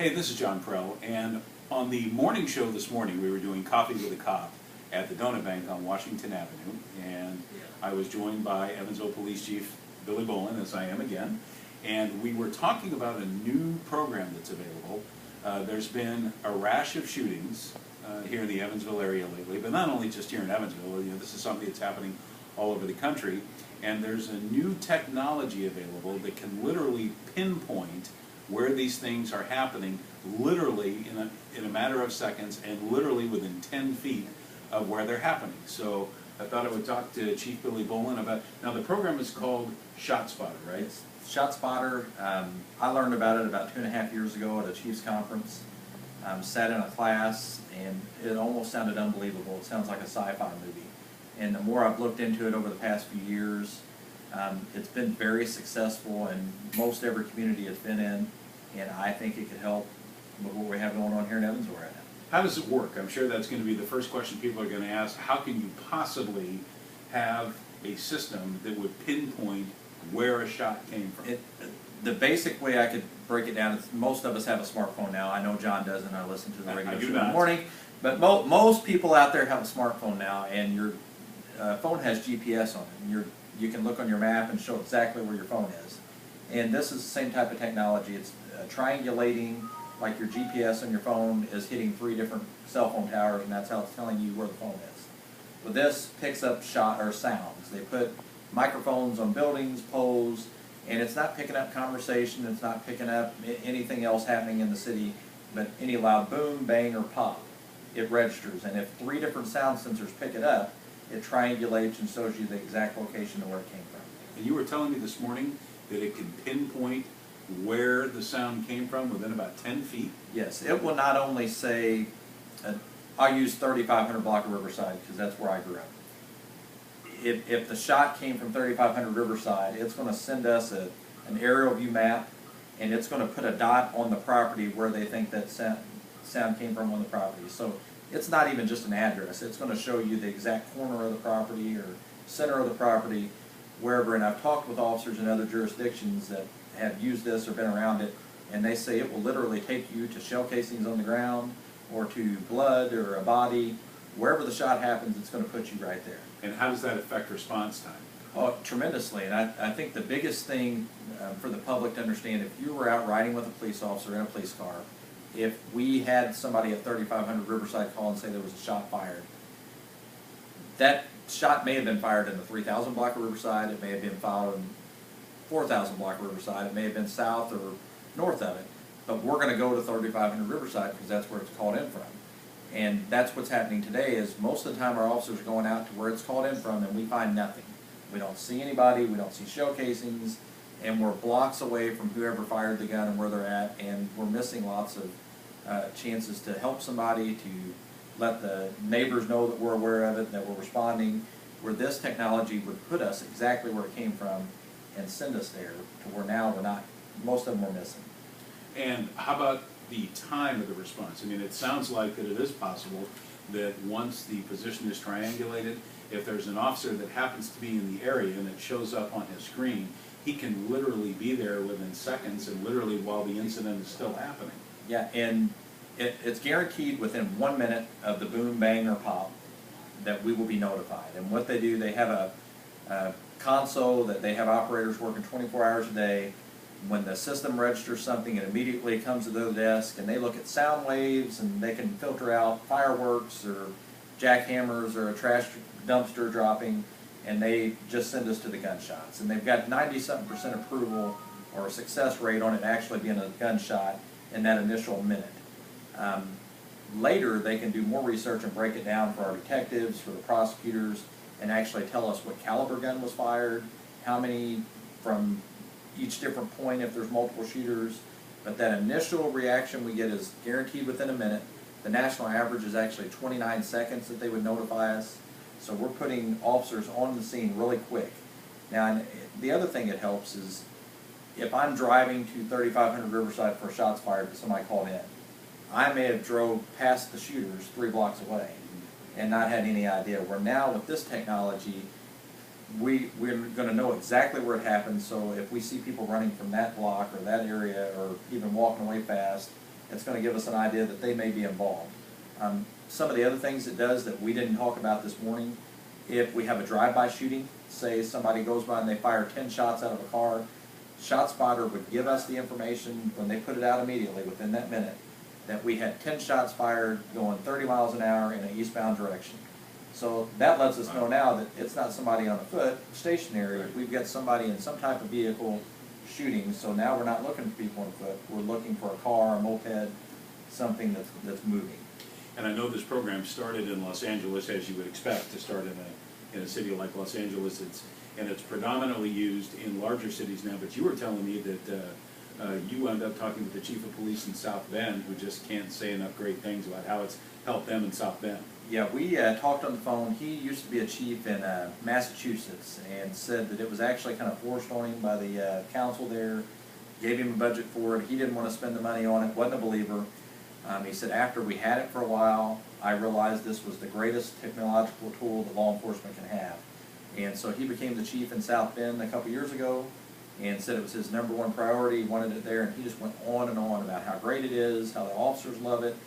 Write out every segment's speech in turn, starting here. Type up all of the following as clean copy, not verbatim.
Hey, this is John Prell, and on the morning show this morning, we were doing Coffee with a Cop at the Donut Bank on Washington Avenue, and I was joined by Evansville Police Chief Billy Bolin, as I am again, and we were talking about a new program that's available. There's been a rash of shootings here in the Evansville area lately, but not only just here in Evansville. You know, this is something that's happening all over the country, and there's a new technology available that can literally pinpoint where these things are happening, literally in a matter of seconds, and literally within 10 feet of where they're happening. So I thought I would talk to Chief Billy Bolin about, now the program is called ShotSpotter, right? It's ShotSpotter. I learned about it about 2.5 years ago at a Chiefs conference. Sat in a class, and it almost sounded unbelievable. It sounds like a sci-fi movie. And the more I've looked into it over the past few years, it's been very successful in most every community it's been in, and I think it could help with what we have going on here in Evansville right now. How does it work? I'm sure that's going to be the first question people are going to ask. How can you possibly have a system that would pinpoint where a shot came from? The basic way I could break it down is most of us have a smartphone now. I know John doesn't. I listen to the radio show in the morning. But most people out there have a smartphone now, and your phone has GPS on it. And you can look on your map and show exactly where your phone is. And this is the same type of technology. It's triangulating, like your GPS on your phone is hitting 3 different cell phone towers, and that's how it's telling you where the phone is. Well, this picks up sounds. They put microphones on buildings, poles, and it's not picking up conversation. It's not picking up anything else happening in the city, but any loud boom, bang, or pop, it registers. And if 3 different sound sensors pick it up, it triangulates and shows you the exact location of where it came from. And you were telling me this morning that it can pinpoint where the sound came from within about 10 feet? Yes, it will not only say, I use 3500 block of Riverside because that's where I grew up. If the shot came from 3500 Riverside, it's going to send us an aerial view map, and it's going to put a dot on the property where they think that sound came from on the property. So it's not even just an address. It's going to show you the exact corner of the property or center of the property, wherever. And I've talked with officers in other jurisdictions that have used this or been around it, and they say it will literally take you to shell casings on the ground or to blood or a body. Wherever the shot happens, it's going to put you right there. And how does that affect response time? Oh, tremendously. And I think the biggest thing for the public to understand, if you were out riding with a police officer in a police car, if we had somebody at 3500 Riverside call and say there was a shot fired, that shot may have been fired in the 3000 block of Riverside, it may have been fired in 4000 block of Riverside, it may have been south or north of it, but we're going to go to 3500 Riverside because that's where it's called in from. And that's what's happening today is most of the time our officers are going out to where it's called in from and we find nothing. We don't see anybody, we don't see shell casings, and we're blocks away from whoever fired the gun and where they're at, and we're missing lots of chances to help somebody, to let the neighbors know that we're aware of it, that we're responding, where this technology would put us exactly where it came from and send us there to where now we're not, most of them are missing. And how about the time of the response? I mean, it sounds like that it is possible that once the position is triangulated, if there's an officer that happens to be in the area and it shows up on his screen, he can literally be there within seconds and literally while the incident is still happening. Yeah, and it's guaranteed within 1 minute of the boom, bang, or pop that we will be notified. And what they do, they have a console that they have operators working 24 hours a day. When the system registers something, it immediately comes to their desk, and they look at sound waves, and they can filter out fireworks or jackhammers or a trash dumpster dropping, and they just send us to the gunshots. And they've got 90-something% approval or success rate on it actually being a gunshot in that initial minute. Later, they can do more research and break it down for our detectives, for the prosecutors, and actually tell us what caliber gun was fired, how many from each different point if there's multiple shooters. But that initial reaction we get is guaranteed within a minute. The national average is actually 29 seconds that they would notify us. So we're putting officers on the scene really quick. Now, the other thing it helps is if I'm driving to 3500 Riverside for shots fired that somebody called in, I may have drove past the shooters 3 blocks away and not had any idea. Where now with this technology, we're going to know exactly where it happened. So if we see people running from that block or that area or even walking away fast, it's going to give us an idea that they may be involved. Some of the other things it does that we didn't talk about this morning, if we have a drive-by shooting, say somebody goes by and they fire 10 shots out of a car, ShotSpotter would give us the information when they put it out immediately within that minute that we had 10 shots fired going 30 miles an hour in an eastbound direction. So that lets us know now that it's not somebody on a foot, stationary. We've got somebody in some type of vehicle shooting, so now we're not looking for people on foot. We're looking for a car, a moped, something that's moving. And I know this program started in Los Angeles, as you would expect to start in a city like Los Angeles. It's predominantly used in larger cities now, but you were telling me that you wound up talking with the chief of police in South Bend, who just can't say enough great things about how it's helped them in South Bend. Yeah, we talked on the phone. He used to be a chief in Massachusetts and said that it was actually kind of forced on him by the council there, gave him a budget for it. He didn't want to spend the money on it, wasn't a believer. He said after we had it for a while, I realized this was the greatest technological tool that law enforcement can have. And so he became the chief in South Bend a couple years ago and said it was his #1 priority. He wanted it there, and he just went on and on about how great it is, how the officers love it.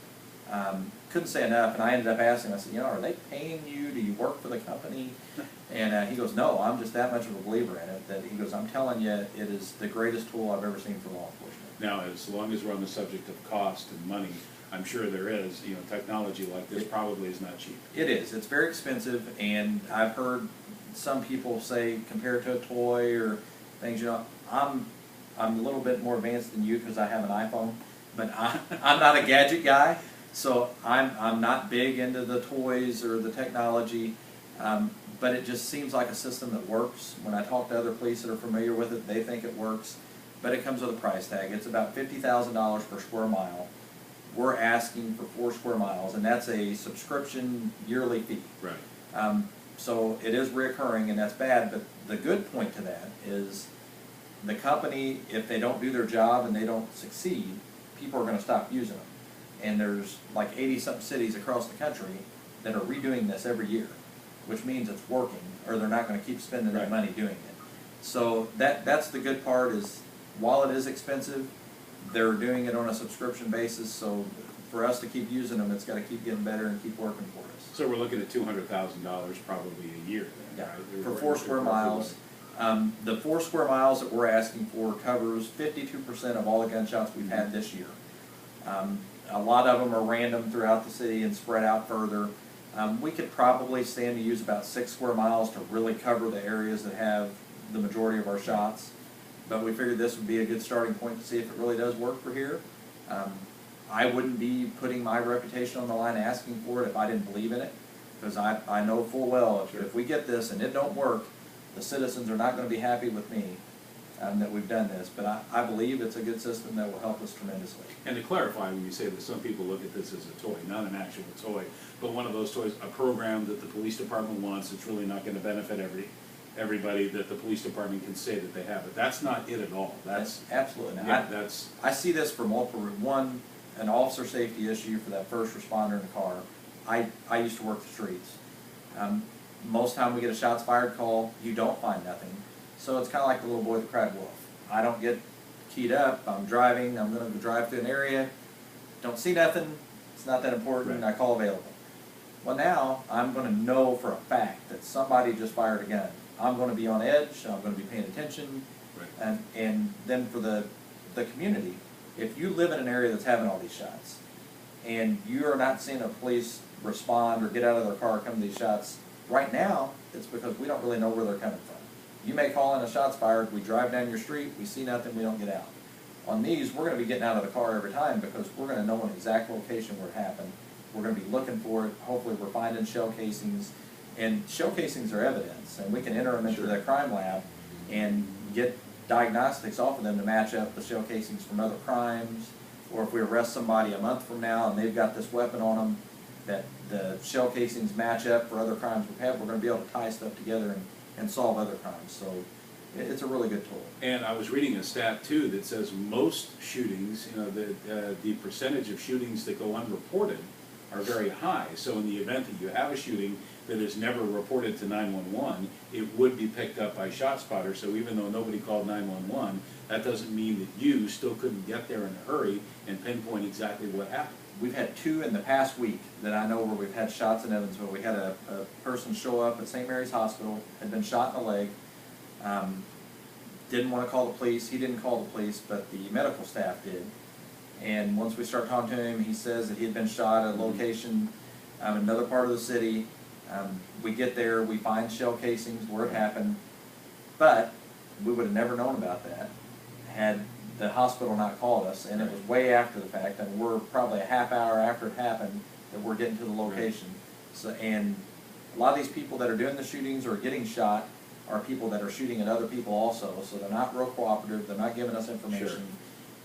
Couldn't say enough, and I ended up asking him, I said, you know, are they paying you? Do you work for the company? And he goes, no, I'm just that much of a believer in it, that he goes, I'm telling you, it is the greatest tool I've ever seen for law enforcement. Now, as long as we're on the subject of cost and money, I'm sure there is, you know, technology like this probably is not cheap. It is. It's very expensive, and I've heard some people say, compared to a toy or things, you know, I'm a little bit more advanced than you because I have an iPhone, but I'm not a gadget guy. So I'm not big into the toys or the technology, but it just seems like a system that works. When I talk to other police that are familiar with it, they think it works, but it comes with a price tag. It's about $50,000 per square mile. We're asking for 4 square miles, and that's a subscription yearly fee. Right. So it is reoccurring, and that's bad, but the good point to that is the company, if they don't do their job and they don't succeed, people are going to stop using them. And there's like 80-something cities across the country that are redoing this every year, which means it's working, or they're not going to keep spending that money doing it. So that's the good part is, while it is expensive, they're doing it on a subscription basis, so for us to keep using them, it's got to keep getting better and keep working for us. So we're looking at $200,000 probably a year then, right? For 4 square miles. The 4 square miles that we're asking for covers 52% of all the gunshots we've had this year. A lot of them are random throughout the city and spread out further. We could probably stand to use about 6 square miles to really cover the areas that have the majority of our shots. But we figured this would be a good starting point to see if it really does work for here. I wouldn't be putting my reputation on the line asking for it if I didn't believe in it, because I know full well if we get this and it don't work, the citizens are not going to be happy with me that we've done this. But I believe it's a good system that will help us tremendously. And to clarify, when you say that some people look at this as a toy, not an actual toy, but one of those toys, a program that the police department wants, it's really not going to benefit everybody that the police department can say that they have it. That's not it at all. That's absolutely not. Yeah, I see this for multiple reasons. One, an officer safety issue for that first responder in the car. I used to work the streets. Most time we get a shots fired call, you don't find nothing. So it's kind of like the little boy that cried wolf. I don't get keyed up. I'm driving. I'm going to drive through an area. Don't see nothing. It's not that important. Right. I call available. Well, now I'm going to know for a fact that somebody just fired a gun. I'm going to be on edge. I'm going to be paying attention. Right. And then for the community, if you live in an area that's having all these shots and you are not seeing a police respond or get out of their car come to these shots, right now it's because we don't really know where they're coming from. You may call in a shots fired, we drive down your street, we see nothing, we don't get out. On these, we're going to be getting out of the car every time because we're going to know an exact location where it happened. We're going to be looking for it. Hopefully we're finding shell casings. And shell casings are evidence, and we can enter them into the crime lab and get diagnostics off of them to match up the shell casings from other crimes. Or if we arrest somebody a month from now and they've got this weapon on them, that the shell casings match up for other crimes we've had, we're going to be able to tie stuff together and solve other crimes. So it's a really good tool. And I was reading a stat too that says most shootings, you know, the percentage of shootings that go unreported are very high. So in the event that you have a shooting that is never reported to 911, it would be picked up by ShotSpotter. So even though nobody called 911, that doesn't mean that you still couldn't get there in a hurry and pinpoint exactly what happened. We've had 2 in the past week that I know where we've had shots in Evansville. We had a person show up at St. Mary's Hospital, had been shot in the leg, didn't want to call the police. He didn't call the police, but the medical staff did. And once we start talking to him, he says that he had been shot at a location in another part of the city. We get there, we find shell casings where it happened, but we would have never known about that had the hospital not called us, and it was way after the fact, and we're probably a half hour after it happened that we're getting to the location. So, and a lot of these people that are doing the shootings or getting shot are people that are shooting at other people also, so they're not real cooperative, they're not giving us information. Sure.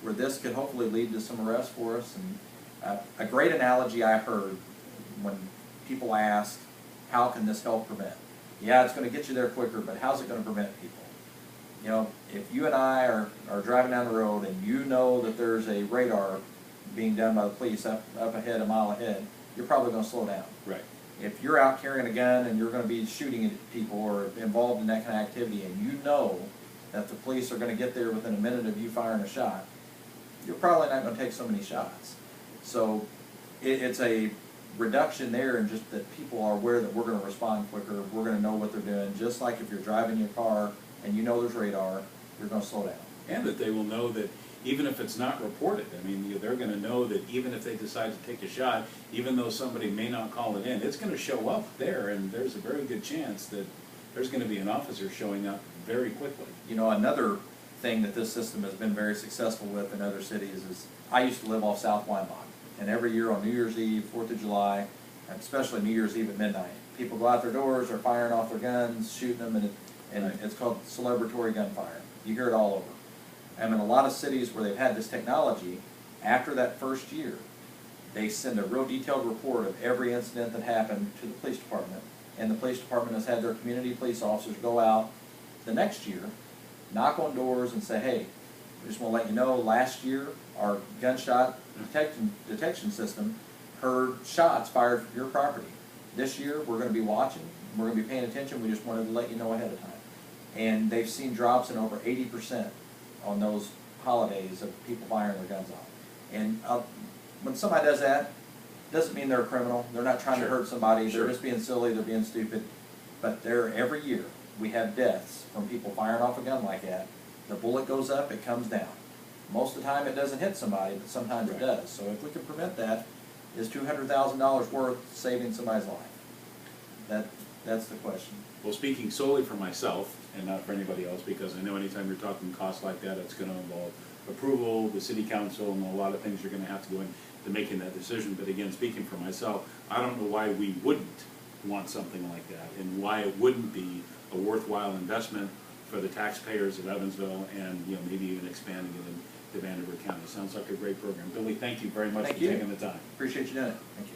Where this could hopefully lead to some arrests for us. And a great analogy I heard when people asked, how can this help prevent? Yeah, it's going to get you there quicker, but how's it going to prevent people? You know, if you and I are driving down the road and you know that there's a radar being done by the police up ahead, a mile ahead, you're probably going to slow down. Right. If you're out carrying a gun and you're going to be shooting at people or involved in that kind of activity, and you know that the police are going to get there within a minute of you firing a shot, you're probably not going to take so many shots. So it's a reduction there, and just that people are aware that we're going to respond quicker, we're going to know what they're doing. Just like if you're driving your car and you know there's radar, you're going to slow down. And that they will know that even if it's not reported, I mean, they're going to know that even if they decide to take a shot, even though somebody may not call it in, it's going to show up there, and there's a very good chance that there's going to be an officer showing up very quickly. You know, another thing that this system has been very successful with in other cities is, I used to live off South Weinbach, and every year on New Year's Eve, 4th of July, and especially New Year's Eve at midnight, people go out their doors, they're firing off their guns, shooting them, and Right. It's called celebratory gunfire. You hear it all over. And in a lot of cities where they've had this technology, after that first year, they send a real detailed report of every incident that happened to the police department, and the police department has had their community police officers go out the next year, knock on doors and say, hey, we just want to let you know, last year our gunshot detection system heard shots fired from your property. This year we're going to be watching, we're going to be paying attention, we just wanted to let you know ahead of time. And they've seen drops in over 80% on those holidays of people firing their guns off. And when somebody does that, doesn't mean they're a criminal, they're not trying Sure. to hurt somebody, Sure. they're just being silly, they're being stupid. But every year we have deaths from people firing off a gun like that. The bullet goes up, it comes down. Most of the time it doesn't hit somebody, but sometimes it does. So if we can prevent that, is $200,000 worth saving somebody's life? That's the question. Well, speaking solely for myself and not for anybody else, because I know anytime you're talking costs like that, it's going to involve approval, the city council, and a lot of things you're going to have to go into making that decision. But again, speaking for myself, I don't know why we wouldn't want something like that, and why it wouldn't be a worthwhile investment for the taxpayers of Evansville, and maybe even expanding it into Vanderbilt County. Sounds like a great program. Billy, thank you very much for taking the time. Appreciate you doing it. Thank you.